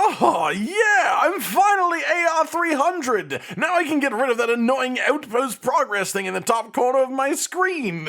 Oh yeah, I'm finally AR 300! Now I can get rid of that annoying outpost progress thing in the top corner of my screen.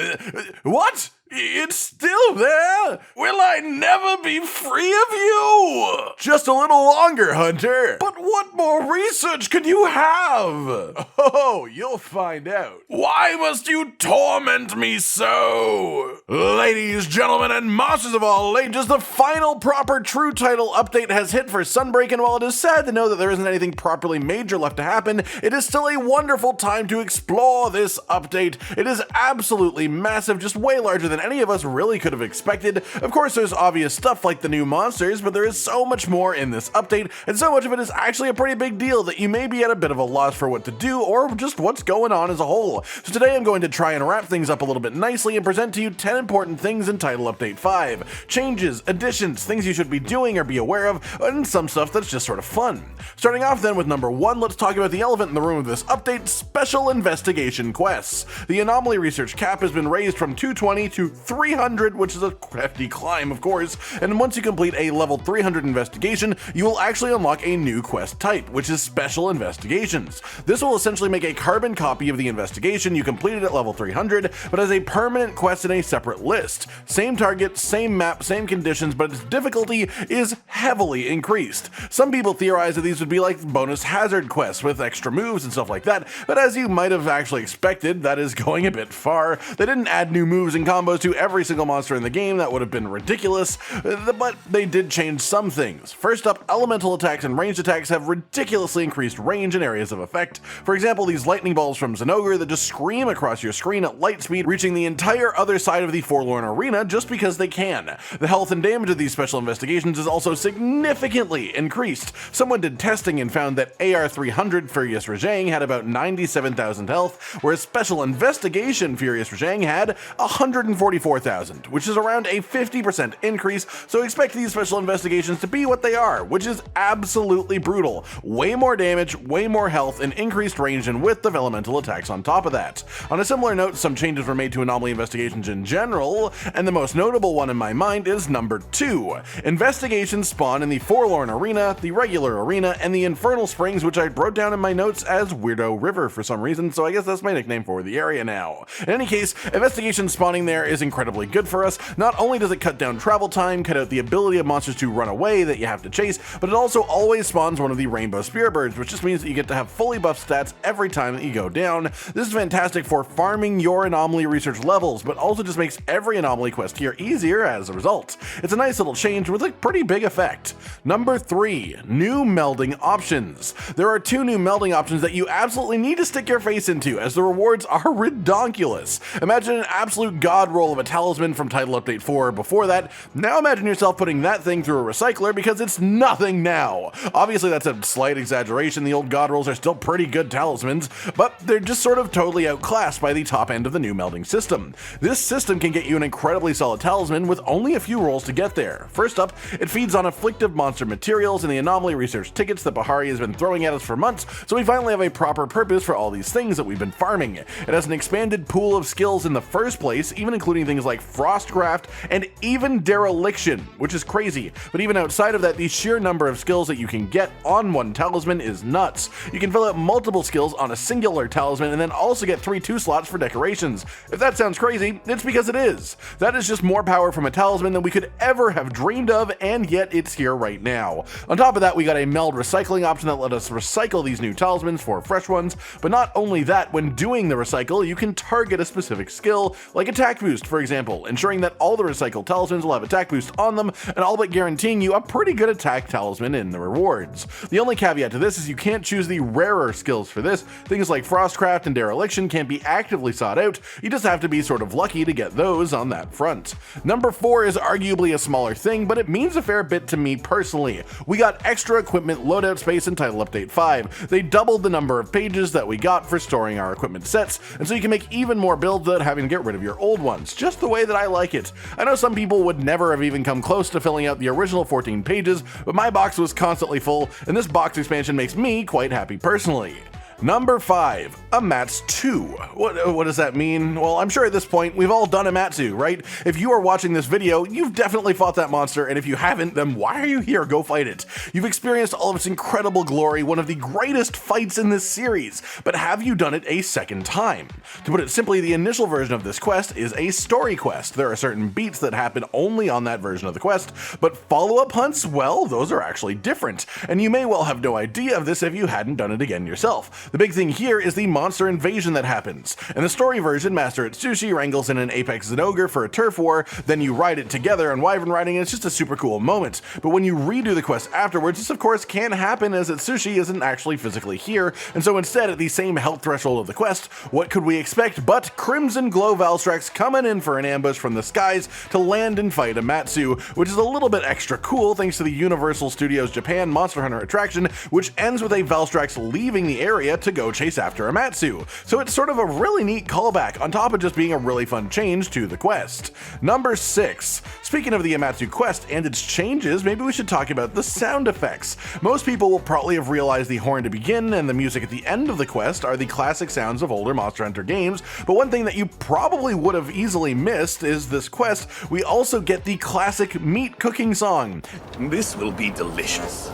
What? It's still there? Will I never be free of you? Just a little longer, Hunter. But what more research could you have? Oh, you'll find out. Why must you torment me so? Ladies, gentlemen, and masters of all ages, the final proper true title update has hit for Sunbreak, and while it is sad to know that there isn't anything properly major left to happen, it is still a wonderful time to explore this update. It is absolutely massive, just way larger than any of us really could have expected. Of course, there's obvious stuff like the new monsters, but there is so much more in this update, and so much of it is actually a pretty big deal that you may be at a bit of a loss for what to do or just what's going on as a whole. So today I'm going to try and wrap things up a little bit nicely and present to you 10 important things in Title Update 5. Changes, additions, things you should be doing or be aware of, and some stuff that's just sort of fun. Starting off then with number 1, let's talk about the elephant in the room of this update, Special Investigation quests. The Anomaly research cap has been raised from 220 to 300, which is a hefty climb, of course, and once you complete a level 300 investigation, you will actually unlock a new quest type, which is Special Investigations. This will essentially make a carbon copy of the investigation you completed at level 300, but as a permanent quest in a separate list. Same target, same map, same conditions, but its difficulty is heavily increased. Some people theorize that these would be like bonus hazard quests with extra moves and stuff like that, but as you might have actually expected, that is going a bit far. They didn't add new moves and combos to every single monster in the game, that would have been ridiculous, but they did change some things. First up, elemental attacks and ranged attacks have ridiculously increased range and areas of effect. For example, these lightning balls from Zinogre that just scream across your screen at light speed, reaching the entire other side of the forlorn arena just because they can. The health and damage of these special investigations is also significantly increased. Someone did testing and found that AR 300 Furious Rajang had about 97,000 health, whereas Special Investigation Furious Rajang had 144,000, which is around a 50% increase, so expect these special investigations to be what they are, which is absolutely brutal. Way more damage, way more health, and increased range and width of elemental attacks on top of that. On a similar note, some changes were made to anomaly investigations in general, and the most notable one in my mind is number 2. Investigations spawn in the Forlorn Arena, the Regular Arena, and the Infernal Springs, which I wrote down in my notes as Weirdo River for some reason, so I guess that's my nickname for the area now. In any case, investigation spawning there is incredibly good for us. Not only does it cut down travel time, cut out the ability of monsters to run away that you have to chase, but it also always spawns one of the Rainbow Spearbirds, which just means that you get to have fully buffed stats every time that you go down. This is fantastic for farming your anomaly research levels, but also just makes every anomaly quest here easier as a result. It's a nice little change with a pretty big effect. Number 3, new melding options. There are 2 new melding options that you absolutely need to stick your face into, as the rewards are redonkulous. Imagine an absolute god roll of a talisman from Title Update 4 before that. Now imagine yourself putting that thing through a recycler because it's nothing now. Obviously that's a slight exaggeration, the old god rolls are still pretty good talismans, but they're just sort of totally outclassed by the top end of the new melding system. This system can get you an incredibly solid talisman with only a few rolls to get there. First up, it feeds on afflicted monster materials and the anomaly research tickets that Bahari has been throwing at us for months, so we finally have a proper purpose for all these things that we've been farming. It has an expanded pool of skills in the first place, even including things like Frostcraft and even Dereliction, which is crazy, but even outside of that, the sheer number of skills that you can get on one talisman is nuts. You can fill out multiple skills on a singular talisman and then also get 3 2 slots for decorations. If that sounds crazy, it's because it is. That is just more power from a talisman than we could ever have dreamed of, and yet it's here right now. On top of that, we got a meld recycling option that let us recycle these new talismans for fresh ones, but not only that, when doing the recycle, you can target a specific skill, like attack boost for example, ensuring that all the recycled talismans will have attack boost on them, and all but guaranteeing you a pretty good attack talisman in the rewards. The only caveat to this is you can't choose the rarer skills for this. Things like Frostcraft and Dereliction can't be actively sought out, you just have to be sort of lucky to get those on that front. Number 4 is arguably a smaller thing, but it means a fair bit to me personally. We got extra equipment loadout space in Title Update 5. They doubled the number of pages that we got for storing our equipment sets, and so you can make even more builds without having to get rid of your old ones, just the way that I like it. I know some people would never have even come close to filling out the original 14 pages, but my box was constantly full, and this box expansion makes me quite happy personally. Number 5, Amatsu. What does that mean? Well, I'm sure at this point we've all done Amatsu, right? If you are watching this video, you've definitely fought that monster, and if you haven't, then why are you here? Go fight it. You've experienced all of its incredible glory, one of the greatest fights in this series, but have you done it a second time? To put it simply, the initial version of this quest is a story quest. There are certain beats that happen only on that version of the quest, but follow-up hunts, well, those are actually different, and you may well have no idea of this if you hadn't done it again yourself. The big thing here is the monster invasion that happens. In the story version, Master Atsushi wrangles in an apex Zenogre for a turf war, then you ride it together on Wyvern riding, and it's just a super cool moment. But when you redo the quest afterwards, this of course can't happen as Atsushi isn't actually physically here, and so instead at the same health threshold of the quest, what could we expect but Crimson Glow Valstrax coming in for an ambush from the skies to land and fight Amatsu, which is a little bit extra cool thanks to the Universal Studios Japan Monster Hunter attraction, which ends with a Valstrax leaving the area to go chase after Amatsu. So it's sort of a really neat callback on top of just being a really fun change to the quest. Number 6. Speaking of the Amatsu quest and its changes, maybe we should talk about the sound effects. Most people will probably have realized the horn to begin and the music at the end of the quest are the classic sounds of older Monster Hunter games, but one thing that you probably would have easily missed is this quest, we also get the classic meat cooking song. This will be delicious.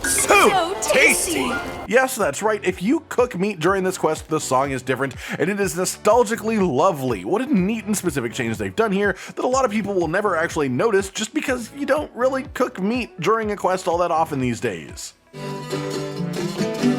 So tasty! Yes, that's right. If you cook meat during this quest, the song is different, and it is nostalgically lovely. What a neat and specific change they've done here that a lot of people will never actually notice just because you don't really cook meat during a quest all that often these days.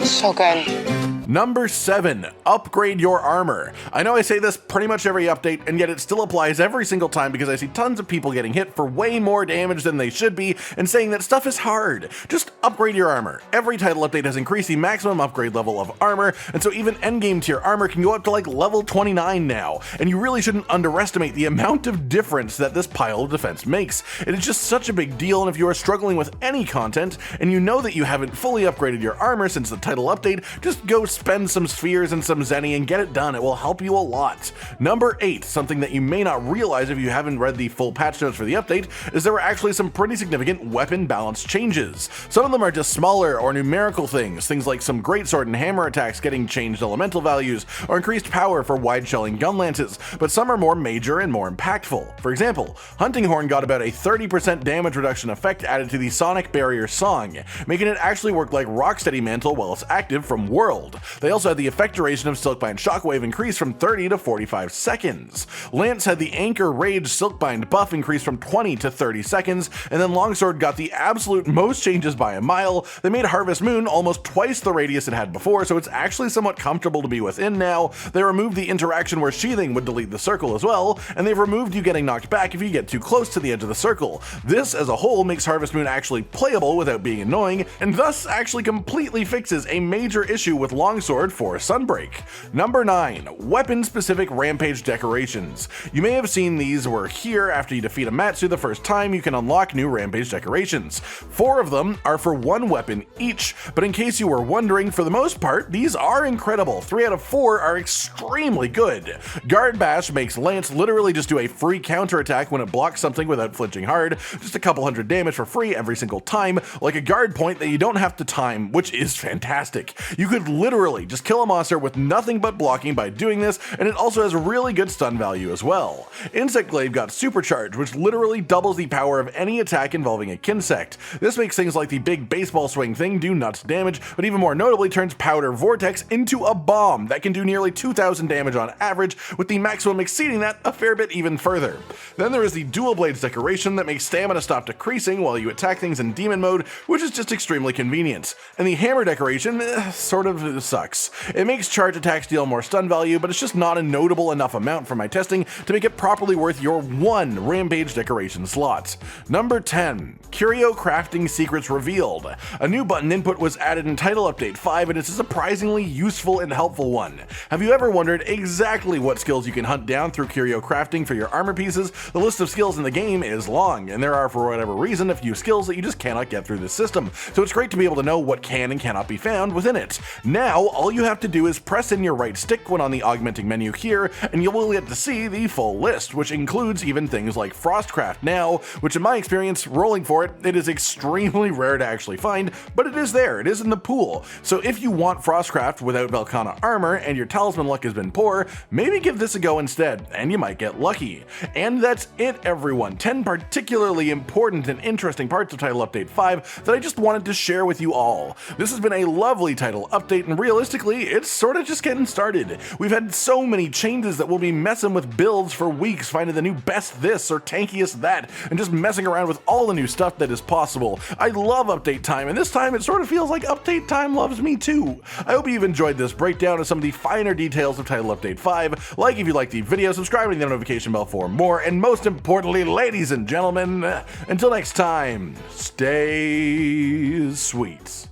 So good. Number 7, upgrade your armor. I know I say this pretty much every update, and yet it still applies every single time because I see tons of people getting hit for way more damage than they should be and saying that stuff is hard. Just upgrade your armor. Every title update has increased the maximum upgrade level of armor, and so even endgame tier armor can go up to like level 29 now, and you really shouldn't underestimate the amount of difference that this pile of defense makes. It is just such a big deal, and if you are struggling with any content, and you know that you haven't fully upgraded your armor since the title update, just go spend some spheres and some zenny and get it done. It will help you a lot. Number 8, something that you may not realize if you haven't read the full patch notes for the update, is there were actually some pretty significant weapon balance changes. Some of them are just smaller or numerical things like some greatsword and hammer attacks getting changed elemental values or increased power for wide shelling gun lances, but some are more major and more impactful. For example, Hunting Horn got about a 30% damage reduction effect added to the Sonic Barrier song, making it actually work like Rocksteady Mantle while it's active from World. They also had the effect duration of Silkbind Shockwave increase from 30 to 45 seconds. Lance had the Anchor Rage Silkbind buff increase from 20 to 30 seconds, and then Longsword got the absolute most changes by a mile. They made Harvest Moon almost twice the radius it had before, so it's actually somewhat comfortable to be within now. They removed the interaction where sheathing would delete the circle as well, and they've removed you getting knocked back if you get too close to the edge of the circle. This as a whole makes Harvest Moon actually playable without being annoying, and thus actually completely fixes a major issue with Longsword for Sunbreak. Number 9, weapon-specific rampage decorations. You may have seen these were here after you defeat Amatsu the first time. You can unlock new rampage decorations. 4 of them are for 1 weapon each, but in case you were wondering, for the most part, these are incredible. 3 out of 4 are extremely good. Guard Bash makes Lance literally just do a free counterattack when it blocks something without flinching hard, just a couple hundred damage for free every single time, like a guard point that you don't have to time, which is fantastic. You could literally just kill a monster with nothing but blocking by doing this, and it also has really good stun value as well. Insect Glaive got Supercharge, which literally doubles the power of any attack involving a Kinsect. This makes things like the big baseball swing thing do nuts damage, but even more notably turns Powder Vortex into a bomb that can do nearly 2,000 damage on average, with the maximum exceeding that a fair bit even further. Then there is the Dual Blades decoration that makes stamina stop decreasing while you attack things in demon mode, which is just extremely convenient. And the Hammer decoration sort of sucks. It makes charge attacks deal more stun value, but it's just not a notable enough amount from my testing to make it properly worth your 1 Rampage decoration slot. Number 10, Qurious Crafting Secrets revealed. A new button input was added in Title Update 5, and it's a surprisingly useful and helpful one. Have you ever wondered exactly what skills you can hunt down through Qurious Crafting for your armor pieces? The list of skills in the game is long, and there are, for whatever reason, a few skills that you just cannot get through this system, so it's great to be able to know what can and cannot be found within it. Now, Now, all you have to do is press in your right stick when on the augmenting menu here, and you will get to see the full list, which includes even things like Frostcraft now, which in my experience, rolling for it, it is extremely rare to actually find, but it is there, it is in the pool. So if you want Frostcraft without Velkhana armor and your talisman luck has been poor, maybe give this a go instead, and you might get lucky. And that's it, everyone. 10 particularly important and interesting parts of Title Update 5 that I just wanted to share with you all. This has been a lovely title update, and realistically, it's sort of just getting started. We've had so many changes that we'll be messing with builds for weeks, finding the new best this or tankiest that, and just messing around with all the new stuff that is possible. I love update time, and this time it sort of feels like update time loves me too. I hope you've enjoyed this breakdown of some of the finer details of Title Update 5. Like if you liked the video, subscribe to the notification bell for more, and most importantly, ladies and gentlemen, until next time, stay sweet.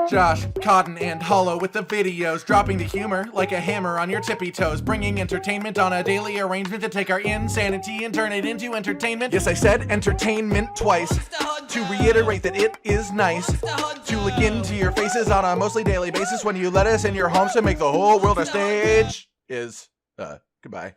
Josh, Cotton, and Hollow with the videos, dropping the humor like a hammer on your tippy toes, bringing entertainment on a daily arrangement to take our insanity and turn it into entertainment. Yes, I said entertainment twice, to reiterate that it is nice to look into your faces on a mostly daily basis when you let us in your homes to make the whole world a stage. Goodbye.